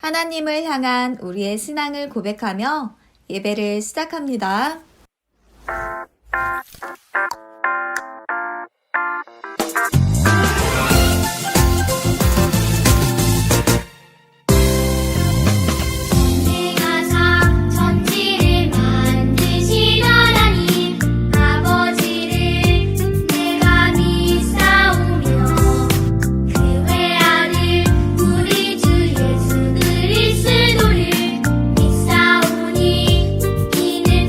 하나님을 향한 우리의 신앙을 고백하며 예배를 시작합니다.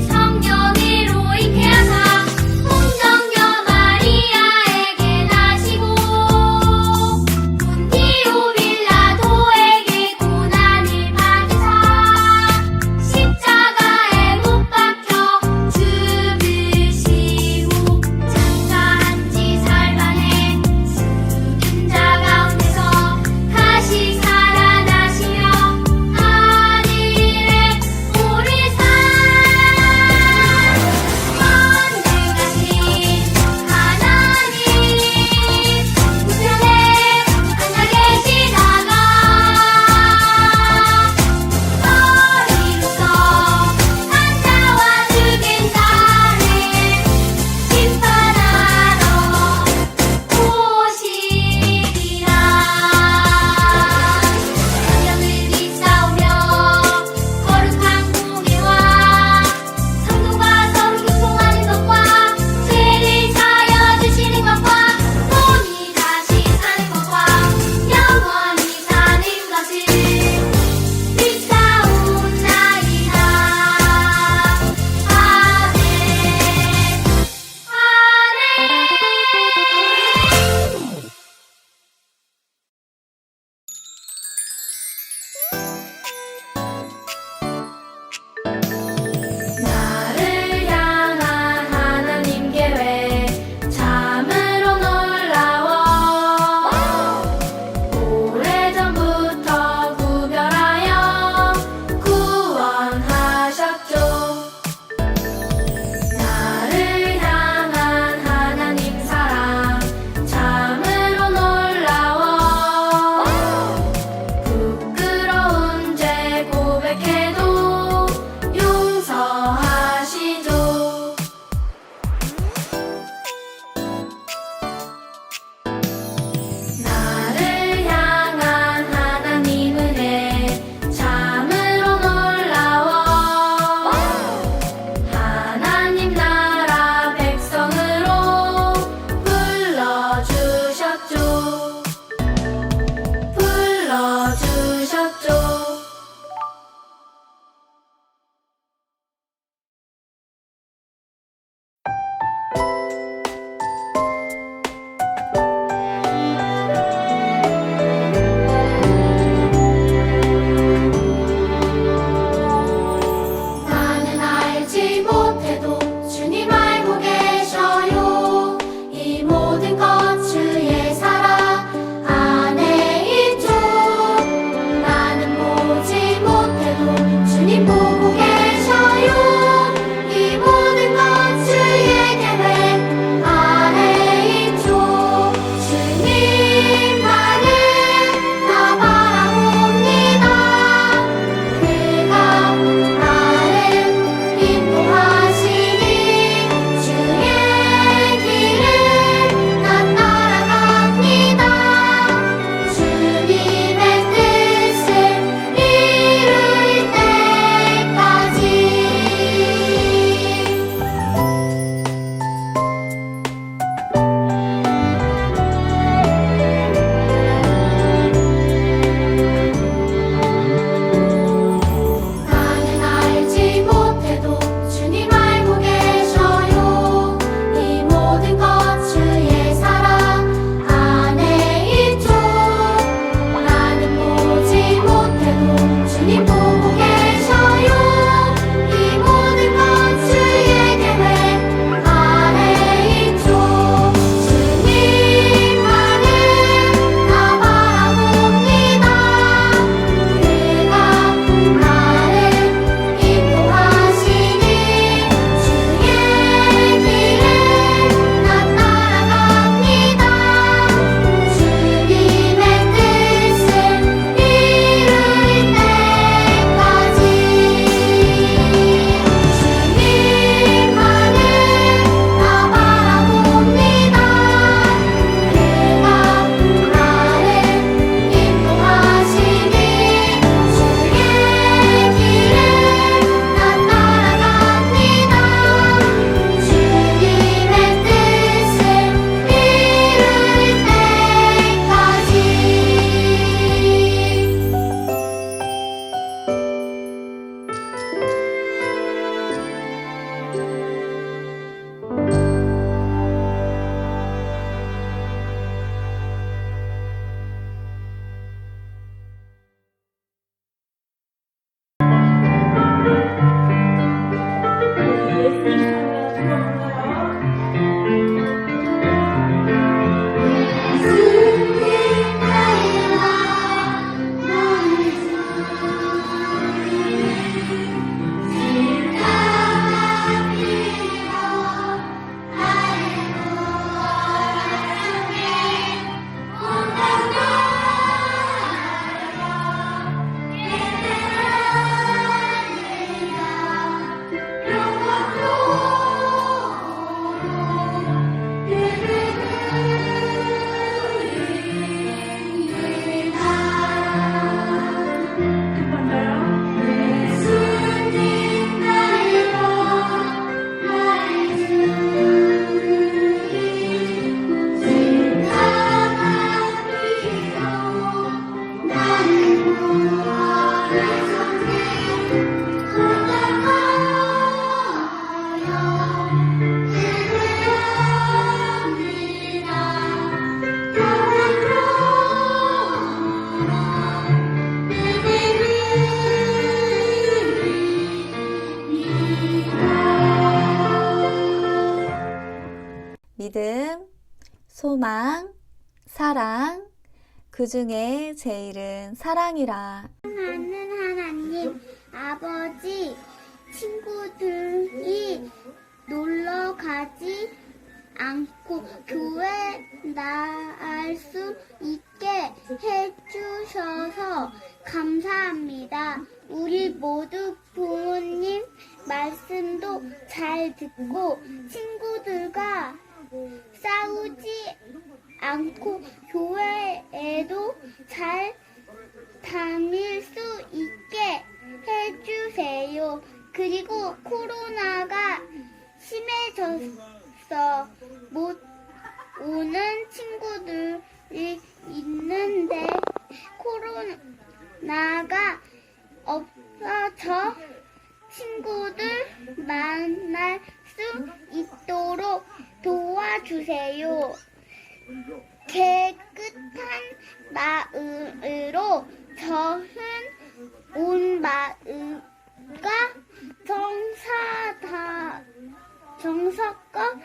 성령으로 잉태하사 소망, 사랑, 그 중에 제일은 사랑이라. 사랑하는 하나님, 아버지, 친구들이 놀러 가지 않고 교회 나갈 수 있게 해주셔서 감사합니다. 우리 모두 부모님 말씀도 잘 듣고 친구들과 싸우지 않고 교회에도 잘 다닐 수 있게 해주세요. 그리고 코로나가 심해져서 못 오는 친구들이 있는데 코로나가 없어져 친구들 만날 수 있도록 도와주세요. 깨끗한 마음으로 저은 온 마음과 정성껏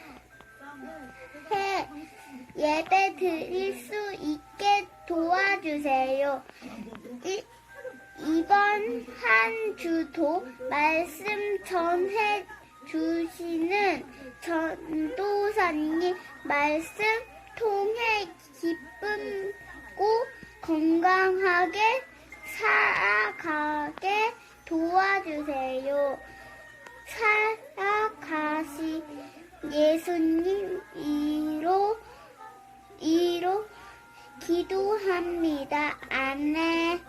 예배 드릴 수 있게 도와주세요. 이번 한 주도 말씀 전해 주시는 전도사님 말씀 통해 기쁘고 건강하게 살아가게 도와주세요. 살아가신 예수님 이로 기도합니다. 아멘.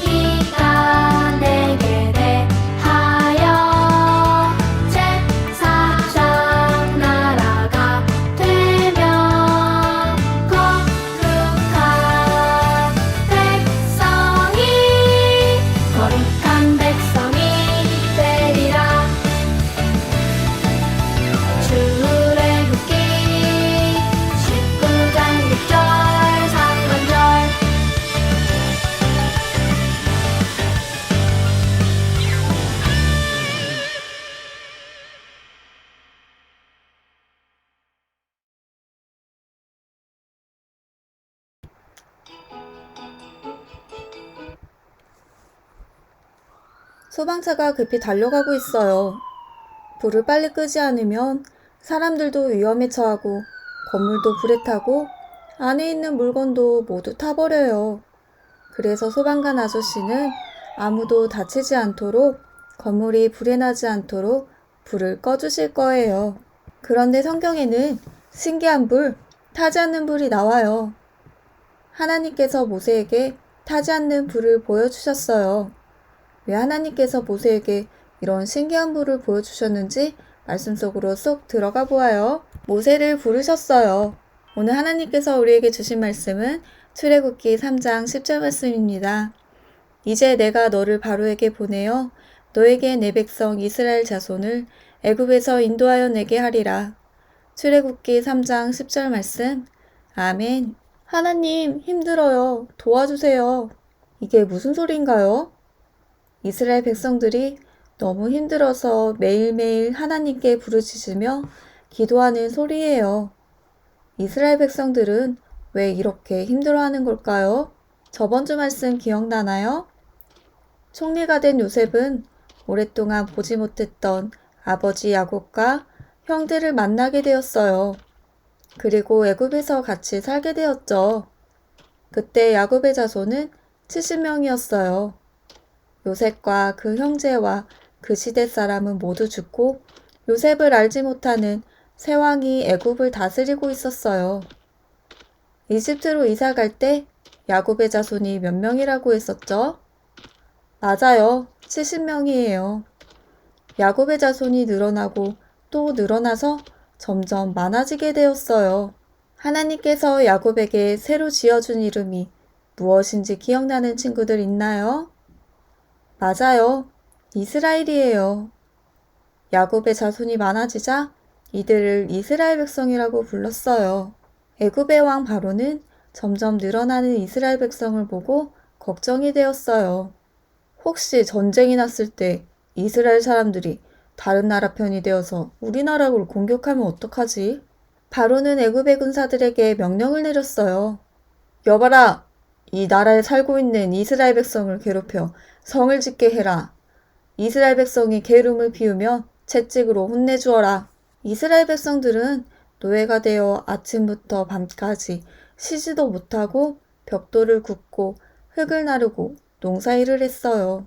너희가 내게 대하여 제사장 나라가 되며 거룩한 백성이 되리라. 출애굽기 19장 6절 상반절. 소방차가 급히 달려가고 있어요. 불을 빨리 끄지 않으면 사람들도 위험에 처하고 건물도 불에 타고 안에 있는 물건도 모두 타버려요. 그래서 소방관 아저씨는 아무도 다치지 않도록 건물이 불에 나지 않도록 불을 꺼주실 거예요. 그런데 성경에는 신기한 불, 타지 않는 불이 나와요. 하나님께서 모세에게 타지 않는 불을 보여주셨어요. 왜 하나님께서 모세에게 이런 신기한 불을 보여주셨는지 말씀 속으로 쏙 들어가 보아요. 모세를 부르셨어요. 오늘 하나님께서 우리에게 주신 말씀은 출애굽기 3장 10절 말씀입니다. 이제 내가 너를 바로에게 보내어 너에게 내 백성 이스라엘 자손을 애굽에서 인도하여 내게 하리라. 출애굽기 3장 10절 말씀. 아멘. 하나님, 힘들어요. 도와주세요. 이게 무슨 소리인가요? 이스라엘 백성들이 너무 힘들어서 매일매일 하나님께 부르짖으며 기도하는 소리예요. 이스라엘 백성들은 왜 이렇게 힘들어하는 걸까요? 저번 주 말씀 기억나나요? 총리가 된 요셉은 오랫동안 보지 못했던 아버지 야곱과 형들을 만나게 되었어요. 그리고 애굽에서 같이 살게 되었죠. 그때 야곱의 자손은 70명이었어요. 요셉과 그 형제와 그 시대 사람은 모두 죽고 요셉을 알지 못하는 새 왕이 애굽을 다스리고 있었어요. 이집트로 이사 갈 때 야곱의 자손이 몇 명이라고 했었죠? 맞아요. 70명이에요. 야곱의 자손이 늘어나고 또 늘어나서 점점 많아지게 되었어요. 하나님께서 야곱에게 새로 지어준 이름이 무엇인지 기억나는 친구들 있나요? 맞아요. 이스라엘이에요. 야곱의 자손이 많아지자 이들을 이스라엘 백성이라고 불렀어요. 애굽의 왕 바로는 점점 늘어나는 이스라엘 백성을 보고 걱정이 되었어요. 혹시 전쟁이 났을 때 이스라엘 사람들이 다른 나라 편이 되어서 우리나라를 공격하면 어떡하지? 바로는 애굽의 군사들에게 명령을 내렸어요. 여봐라! 이 나라에 살고 있는 이스라엘 백성을 괴롭혀 성을 짓게 해라. 이스라엘 백성이 게으름을 피우면 채찍으로 혼내주어라. 이스라엘 백성들은 노예가 되어 아침부터 밤까지 쉬지도 못하고 벽돌을 굽고 흙을 나르고 농사일을 했어요.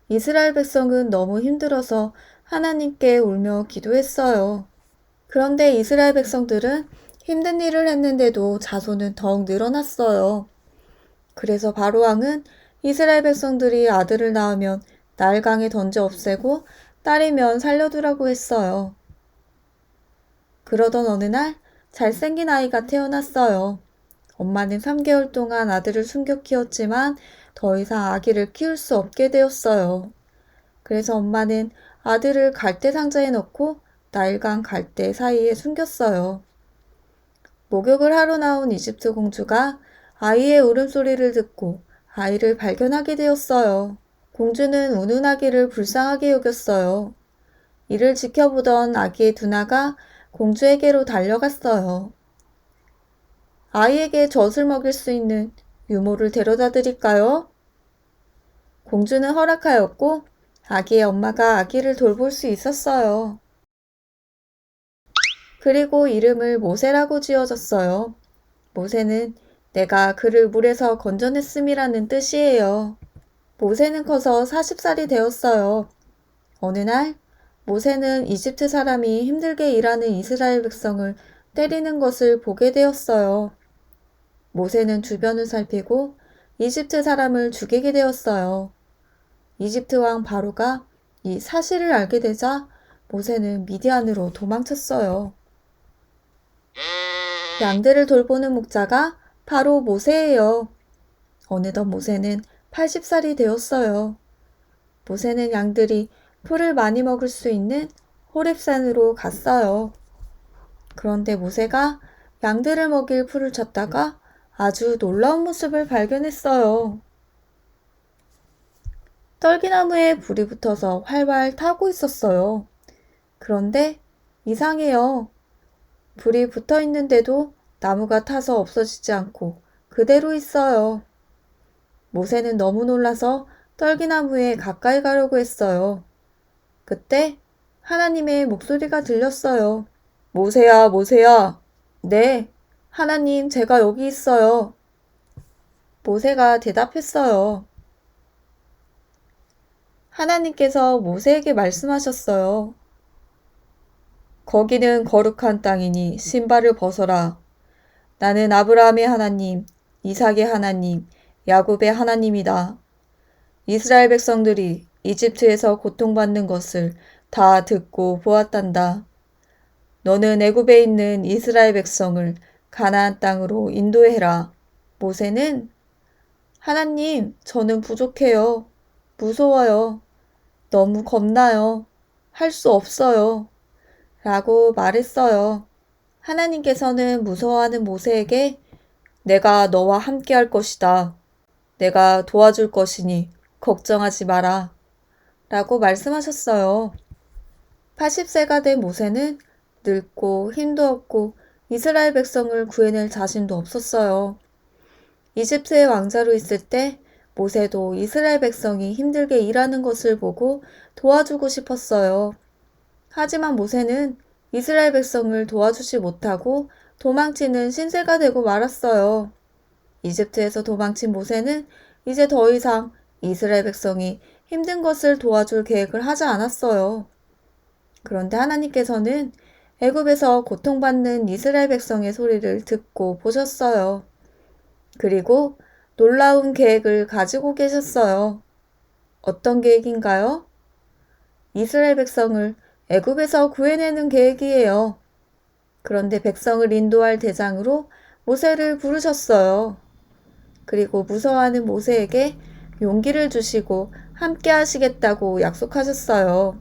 이스라엘 백성은 너무 힘들어서 하나님께 울며 기도했어요. 그런데 이스라엘 백성들은 힘든 일을 했는데도 자손은 더욱 늘어났어요. 그래서 바로 왕은 이스라엘 백성들이 아들을 낳으면 나일강에 던져 없애고 딸이면 살려두라고 했어요. 그러던 어느 날 잘생긴 아이가 태어났어요. 엄마는 3개월 동안 아들을 숨겨 키웠지만 더 이상 아기를 키울 수 없게 되었어요. 그래서 엄마는 아들을 갈대 상자에 넣고 나일강 갈대 사이에 숨겼어요. 목욕을 하러 나온 이집트 공주가 아이의 울음소리를 듣고 아이를 발견하게 되었어요. 공주는 우는 아기를 불쌍하게 여겼어요. 이를 지켜보던 아기의 두나가 공주에게로 달려갔어요. 아이에게 젖을 먹일 수 있는 유모를 데려다 드릴까요? 공주는 허락하였고 아기의 엄마가 아기를 돌볼 수 있었어요. 그리고 이름을 모세라고 지어줬어요. 모세는 내가 그를 물에서 건져냈음이라는 뜻이에요. 모세는 커서 40살이 되었어요. 어느 날 모세는 이집트 사람이 힘들게 일하는 이스라엘 백성을 때리는 것을 보게 되었어요. 모세는 주변을 살피고 이집트 사람을 죽이게 되었어요. 이집트 왕 바로가 이 사실을 알게 되자 모세는 미디안으로 도망쳤어요. 양들을 돌보는 목자가 바로 모세예요. 어느덧 모세는 80살이 되었어요. 모세는 양들이 풀을 많이 먹을 수 있는 호렙산으로 갔어요. 그런데 모세가 양들을 먹일 풀을 찾다가 아주 놀라운 모습을 발견했어요. 떨기나무에 불이 붙어서 활활 타고 있었어요. 그런데 이상해요. 불이 붙어 있는데도 나무가 타서 없어지지 않고 그대로 있어요. 모세는 너무 놀라서 떨기나무에 가까이 가려고 했어요. 그때 하나님의 목소리가 들렸어요. 모세야, 모세야. 네, 하나님, 제가 여기 있어요. 모세가 대답했어요. 하나님께서 모세에게 말씀하셨어요. 거기는 거룩한 땅이니 신발을 벗어라. 나는 아브라함의 하나님, 이삭의 하나님, 야곱의 하나님이다. 이스라엘 백성들이 이집트에서 고통받는 것을 다 듣고 보았단다. 너는 애굽에 있는 이스라엘 백성을 가나안 땅으로 인도해라. 모세는 하나님, 저는 부족해요. 무서워요. 너무 겁나요. 할 수 없어요. 라고 말했어요. 하나님께서는 무서워하는 모세에게 내가 너와 함께 할 것이다. 내가 도와줄 것이니 걱정하지 마라. 라고 말씀하셨어요. 80세가 된 모세는 늙고 힘도 없고 이스라엘 백성을 구해낼 자신도 없었어요. 이집트의 왕자로 있을 때 모세도 이스라엘 백성이 힘들게 일하는 것을 보고 도와주고 싶었어요. 하지만 모세는 이스라엘 백성을 도와주지 못하고 도망치는 신세가 되고 말았어요. 이집트에서 도망친 모세는 이제 더 이상 이스라엘 백성이 힘든 것을 도와줄 계획을 하지 않았어요. 그런데 하나님께서는 애굽에서 고통받는 이스라엘 백성의 소리를 듣고 보셨어요. 그리고 놀라운 계획을 가지고 계셨어요. 어떤 계획인가요? 이스라엘 백성을 애굽에서 구해내는 계획이에요. 그런데 백성을 인도할 대장으로 모세를 부르셨어요. 그리고 무서워하는 모세에게 용기를 주시고 함께 하시겠다고 약속하셨어요.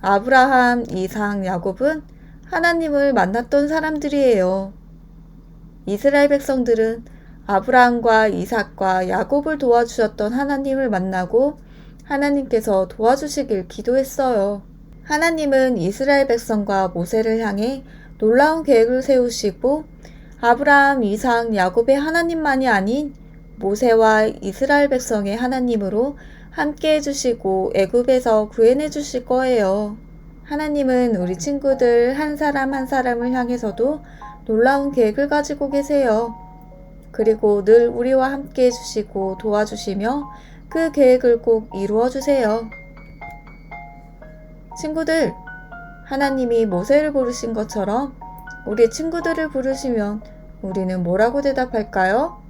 아브라함, 이삭, 야곱은 하나님을 만났던 사람들이에요. 이스라엘 백성들은 아브라함과 이삭과 야곱을 도와주셨던 하나님을 만나고 하나님께서 도와주시길 기도했어요. 하나님은 이스라엘 백성과 모세를 향해 놀라운 계획을 세우시고 아브라함, 이삭, 야곱의 하나님만이 아닌 모세와 이스라엘 백성의 하나님으로 함께 해주시고 애굽에서 구해내 주실 거예요. 하나님은 우리 친구들 한 사람 한 사람을 향해서도 놀라운 계획을 가지고 계세요. 그리고 늘 우리와 함께 해주시고 도와주시며 그 계획을 꼭 이루어 주세요. 친구들, 하나님이 모세를 부르신 것처럼 우리 친구들을 부르시면 우리는 뭐라고 대답할까요?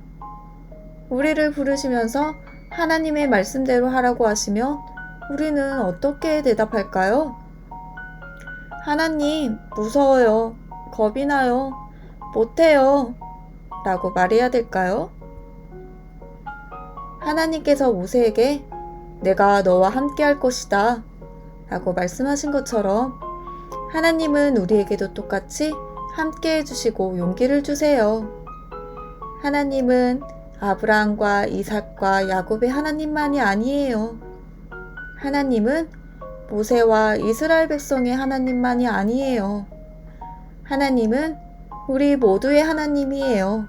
우리를 부르시면서 하나님의 말씀대로 하라고 하시면 우리는 어떻게 대답할까요? 하나님, 무서워요. 겁이 나요. 못해요. 라고 말해야 될까요? 하나님께서 모세에게 내가 너와 함께 할 것이다 라고 말씀하신 것처럼 하나님은 우리에게도 똑같이 함께 해주시고 용기를 주세요. 하나님은 아브라함과 이삭과 야곱의 하나님만이 아니에요. 하나님은 모세와 이스라엘 백성의 하나님만이 아니에요. 하나님은 우리 모두의 하나님이에요.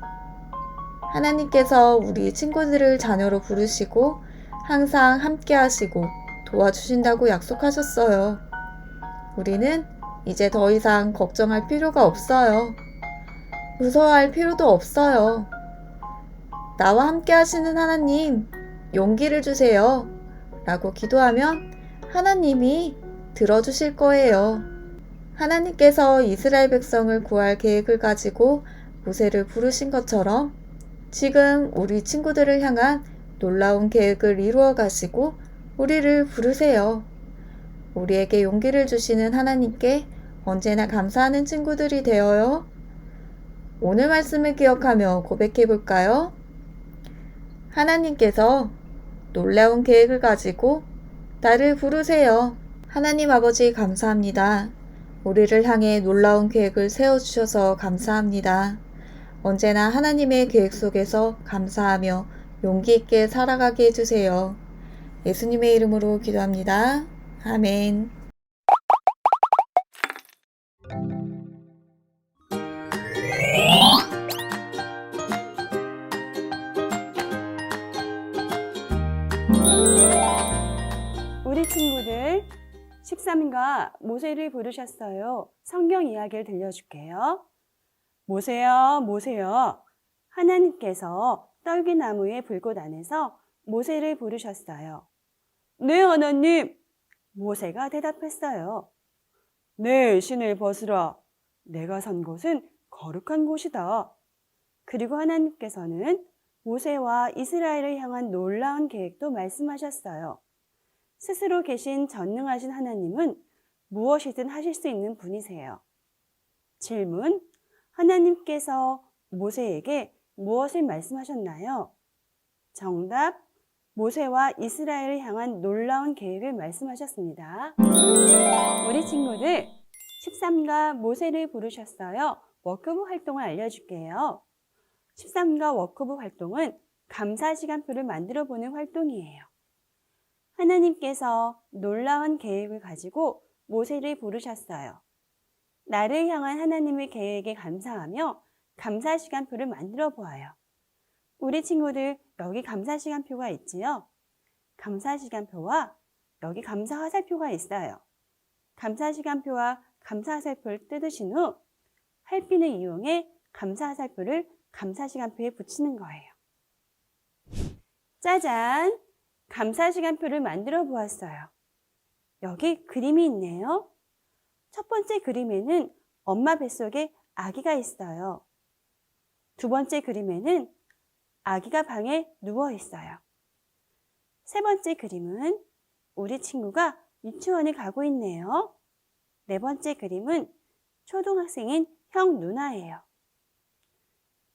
하나님께서 우리 친구들을 자녀로 부르시고 항상 함께 하시고 도와주신다고 약속하셨어요. 우리는 이제 더 이상 걱정할 필요가 없어요. 무서워할 필요도 없어요. 나와 함께 하시는 하나님, 용기를 주세요. 라고 기도하면 하나님이 들어주실 거예요. 하나님께서 이스라엘 백성을 구할 계획을 가지고 모세를 부르신 것처럼 지금 우리 친구들을 향한 놀라운 계획을 이루어 가시고 우리를 부르세요. 우리에게 용기를 주시는 하나님께 언제나 감사하는 친구들이 되어요. 오늘 말씀을 기억하며 고백해 볼까요? 하나님께서 놀라운 계획을 가지고 나를 부르세요. 하나님 아버지 감사합니다. 우리를 향해 놀라운 계획을 세워주셔서 감사합니다. 언제나 하나님의 계획 속에서 감사하며 용기 있게 살아가게 해주세요. 예수님의 이름으로 기도합니다. 아멘. 우리 친구들 13인가 모세를 부르셨어요. 성경 이야기를 들려줄게요. 모세야, 모세야. 하나님께서 떨기나무의 불꽃 안에서 모세를 부르셨어요. 네, 하나님. 모세가 대답했어요. 네, 신을 벗으라. 내가 선 곳은 거룩한 곳이다. 그리고 하나님께서는 모세와 이스라엘을 향한 놀라운 계획도 말씀하셨어요. 스스로 계신 전능하신 하나님은 무엇이든 하실 수 있는 분이세요. 질문, 하나님께서 모세에게 무엇을 말씀하셨나요? 정답, 모세와 이스라엘을 향한 놀라운 계획을 말씀하셨습니다. 우리 친구들, 13가 모세를 부르셨어요. 워크북 활동을 알려줄게요. 13가 워크북 활동은 감사 시간표를 만들어 보는 활동이에요. 하나님께서 놀라운 계획을 가지고 모세를 부르셨어요. 나를 향한 하나님의 계획에 감사하며 감사 시간표를 만들어 보아요. 우리 친구들 여기 감사 시간표가 있지요? 감사 시간표와 여기 감사 화살표가 있어요. 감사 시간표와 감사 화살표를 뜯으신 후 활핀을 이용해 감사 화살표를 감사 시간표에 붙이는 거예요. 짜잔! 감사 시간표를 만들어 보았어요. 여기 그림이 있네요. 첫 번째 그림에는 엄마 뱃속에 아기가 있어요. 두 번째 그림에는 아기가 방에 누워 있어요. 세 번째 그림은 우리 친구가 유치원에 가고 있네요. 네 번째 그림은 초등학생인 형 누나예요.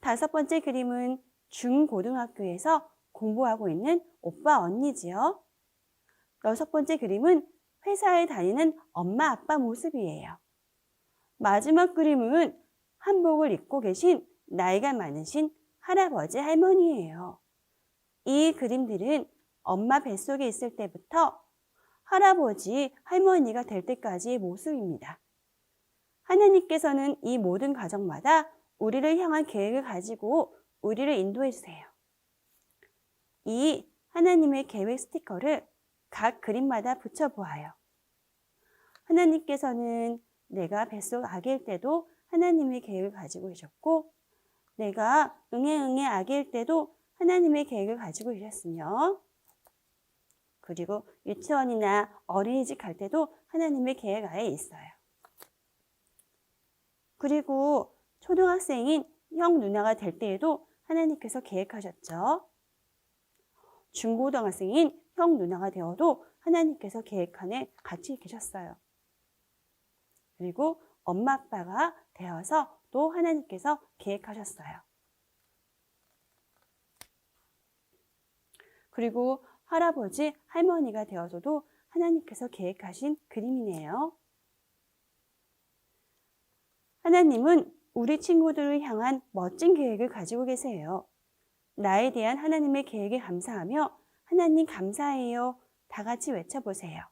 다섯 번째 그림은 중고등학교에서 공부하고 있는 오빠 언니지요. 6번째 그림은 회사에 다니는 엄마 아빠 모습이에요. 마지막 그림은 한복을 입고 계신 나이가 많으신 할아버지 할머니예요. 이 그림들은 엄마 뱃속에 있을 때부터 할아버지 할머니가 될 때까지의 모습입니다. 하나님께서는 이 모든 가정마다 우리를 향한 계획을 가지고 우리를 인도해 주세요. 이 하나님의 계획 스티커를 각 그림마다 붙여보아요. 하나님께서는 내가 뱃속 아기일 때도 하나님의 계획을 가지고 계셨고, 내가 응애 아기일 때도 하나님의 계획을 가지고 계셨으며, 그리고 유치원이나 어린이집 갈 때도 하나님의 계획 아래 있어요. 그리고 초등학생인 형 누나가 될 때에도 하나님께서 계획하셨죠. 중고등학생인 형 누나가 되어도 하나님께서 계획 안에 같이 계셨어요. 그리고 엄마 아빠가 되어서 또 하나님께서 계획하셨어요. 그리고 할아버지, 할머니가 되어서도 하나님께서 계획하신 그림이네요. 하나님은 우리 친구들을 향한 멋진 계획을 가지고 계세요. 나에 대한 하나님의 계획에 감사하며 하나님 감사해요. 다 같이 외쳐보세요.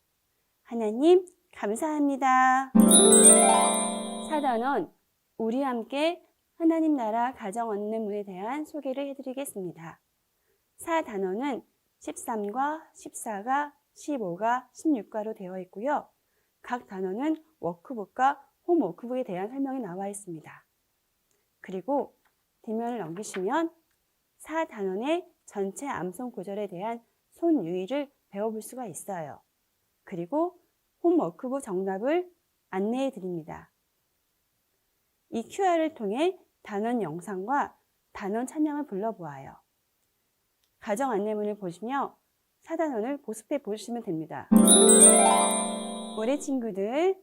하나님 감사합니다. 4단원 우리 함께 하나님 나라 가정 얻는 문에 대한 소개를 해드리겠습니다. 4단원은 13과 14가 15가 16가로 되어 있고요. 각 단원은 워크북과 홈워크북에 대한 설명이 나와 있습니다. 그리고 뒷면을 넘기시면 4단원의 전체 암송 구절에 대한 손유의를 배워볼 수가 있어요. 그리고 홈워크북 정답을 안내해 드립니다. 이 QR을 통해 단원 영상과 단원 찬양을 불러보아요. 가정 안내문을 보시며 4단원을 보습해 보시면 됩니다. 우리 친구들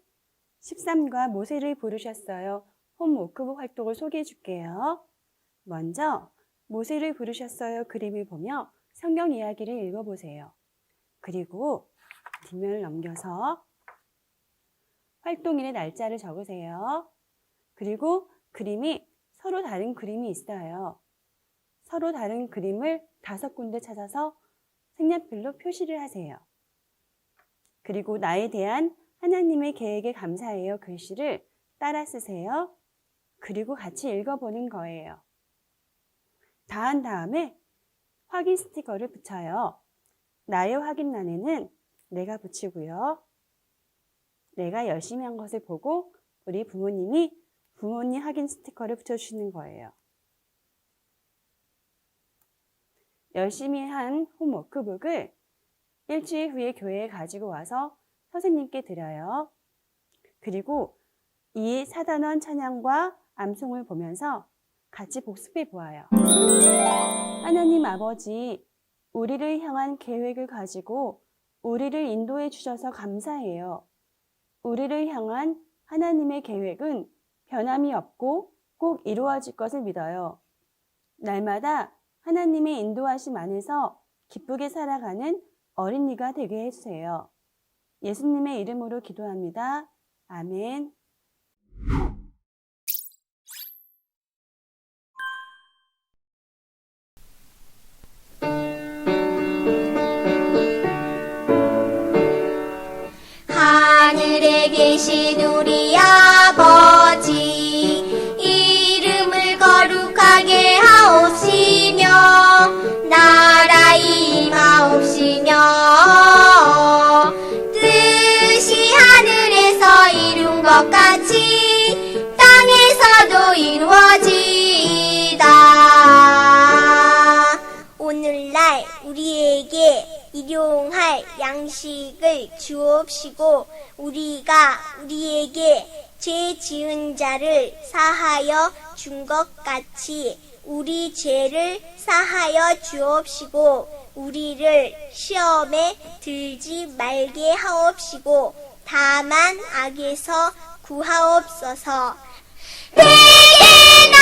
13과 모세를 부르셨어요. 홈워크북 활동을 소개해 줄게요. 먼저 모세를 부르셨어요 그림을 보며 성경 이야기를 읽어보세요. 그리고 뒷면을 넘겨서 활동일의 날짜를 적으세요. 그리고 그림이 서로 다른 그림이 있어요. 서로 다른 그림을 5군데 찾아서 색연필로 표시를 하세요. 그리고 나에 대한 하나님의 계획에 감사해요 글씨를 따라 쓰세요. 그리고 같이 읽어보는 거예요. 다 한 다음에 확인 스티커를 붙여요. 나의 확인란에는 내가 붙이고요. 내가 열심히 한 것을 보고 우리 부모님이 부모님 확인 스티커를 붙여주시는 거예요. 열심히 한 홈워크북을 일주일 후에 교회에 가지고 와서 선생님께 드려요. 그리고 이 4단원 찬양과 암송을 보면서 같이 복습해 보아요. 하나님 아버지, 우리를 향한 계획을 가지고 우리를 인도해 주셔서 감사해요. 우리를 향한 하나님의 계획은 변함이 없고 꼭 이루어질 것을 믿어요. 날마다 하나님의 인도하심 안에서 기쁘게 살아가는 어린이가 되게 해주세요. 예수님의 이름으로 기도합니다. 아멘. 하늘에 계신 우리 아버지 이름을 거룩하게 하옵시며 나라 임하옵시며 뜻이 하늘에서 이룬 것 같이 땅에서도 이루어지이다. 오늘날 우리에게 일용할 양식을 주옵시고 우리가 우리에게 죄 지은 자를 사하여 준 것 같이 우리 죄를 사하여 주옵시고 우리를 시험에 들지 말게 하옵시고 다만 악에서 구하옵소서. 내게